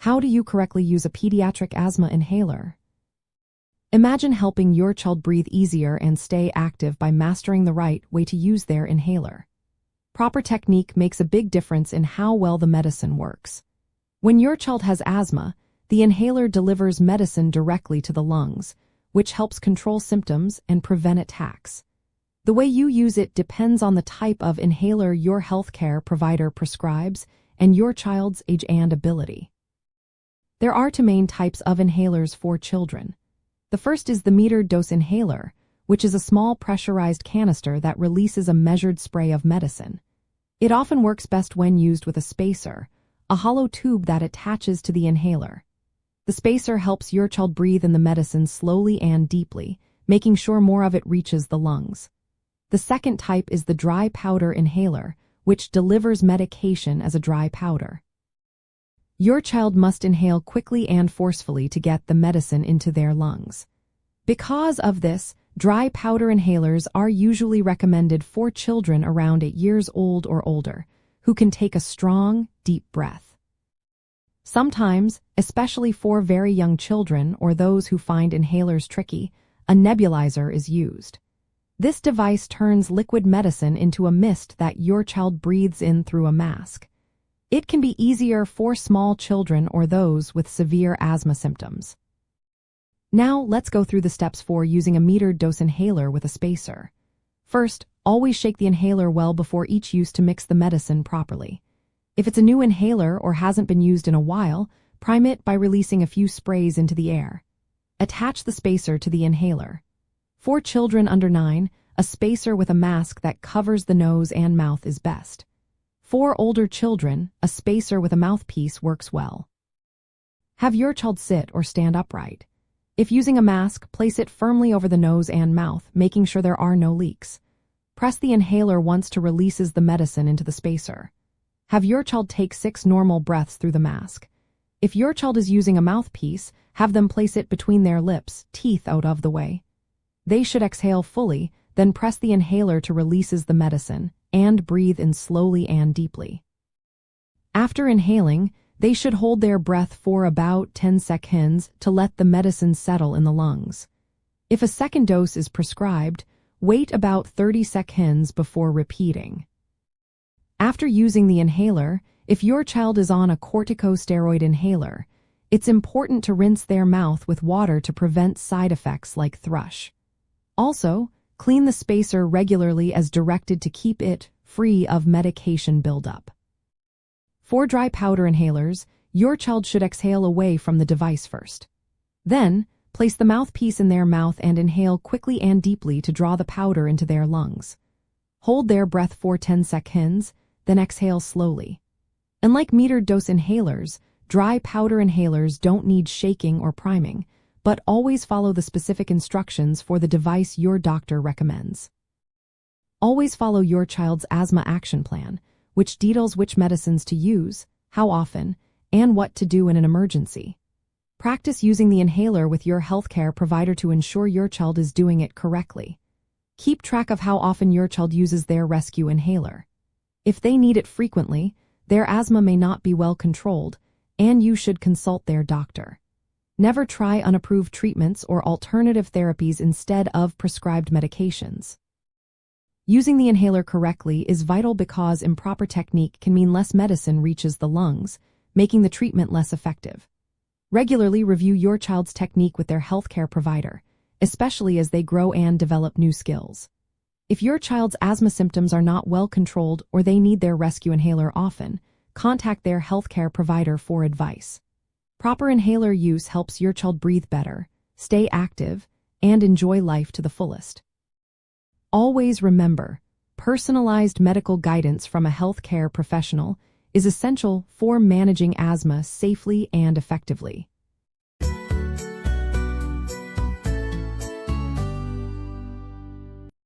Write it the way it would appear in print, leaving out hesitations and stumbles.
How do you correctly use a pediatric asthma inhaler? Imagine helping your child breathe easier and stay active by mastering the right way to use their inhaler. Proper technique makes a big difference in how well the medicine works. When your child has asthma, the inhaler delivers medicine directly to the lungs, which helps control symptoms and prevent attacks. The way you use it depends on the type of inhaler your healthcare provider prescribes and your child's age and ability. There are two main types of inhalers for children. The first is the metered dose inhaler, which is a small pressurized canister that releases a measured spray of medicine. It often works best when used with a spacer, a hollow tube that attaches to the inhaler. The spacer helps your child breathe in the medicine slowly and deeply, making sure more of it reaches the lungs. The second type is the dry powder inhaler, which delivers medication as a dry powder. Your child must inhale quickly and forcefully to get the medicine into their lungs. Because of this, dry powder inhalers are usually recommended for children around 8 years old or older, who can take a strong, deep breath. Sometimes, especially for very young children or those who find inhalers tricky, a nebulizer is used. This device turns liquid medicine into a mist that your child breathes in through a mask. It can be easier for small children or those with severe asthma symptoms. Now, let's go through the steps for using a metered dose inhaler with a spacer. First, always shake the inhaler well before each use to mix the medicine properly. If it's a new inhaler or hasn't been used in a while, prime it by releasing a few sprays into the air. Attach the spacer to the inhaler. For children under 9, a spacer with a mask that covers the nose and mouth is best. For older children, a spacer with a mouthpiece works well. Have your child sit or stand upright. If using a mask, place it firmly over the nose and mouth, making sure there are no leaks. Press the inhaler once to releases the medicine into the spacer. Have your child take 6 normal breaths through the mask. If your child is using a mouthpiece, have them place it between their lips, teeth out of the way. They should exhale fully, then press the inhaler to releases the medicine, and breathe in slowly and deeply. After inhaling, they should hold their breath for about 10 seconds to let the medicine settle in the lungs. If a second dose is prescribed, wait about 30 seconds before repeating. After using the inhaler, if your child is on a corticosteroid inhaler, it's important to rinse their mouth with water to prevent side effects like thrush. Also, clean the spacer regularly as directed to keep it free of medication buildup. For dry powder inhalers, your child should exhale away from the device first. Then, place the mouthpiece in their mouth and inhale quickly and deeply to draw the powder into their lungs. Hold their breath for 10 seconds, then exhale slowly. Unlike metered dose inhalers, dry powder inhalers don't need shaking or priming, but always follow the specific instructions for the device your doctor recommends. Always follow your child's asthma action plan, which details which medicines to use, how often, and what to do in an emergency. Practice using the inhaler with your healthcare provider to ensure your child is doing it correctly. Keep track of how often your child uses their rescue inhaler. If they need it frequently, their asthma may not be well controlled, and you should consult their doctor. Never try unapproved treatments or alternative therapies instead of prescribed medications. Using the inhaler correctly is vital because improper technique can mean less medicine reaches the lungs, making the treatment less effective. Regularly review your child's technique with their healthcare provider, especially as they grow and develop new skills. If your child's asthma symptoms are not well controlled or they need their rescue inhaler often, contact their healthcare provider for advice. Proper inhaler use helps your child breathe better, stay active, and enjoy life to the fullest. Always remember, personalized medical guidance from a healthcare professional is essential for managing asthma safely and effectively.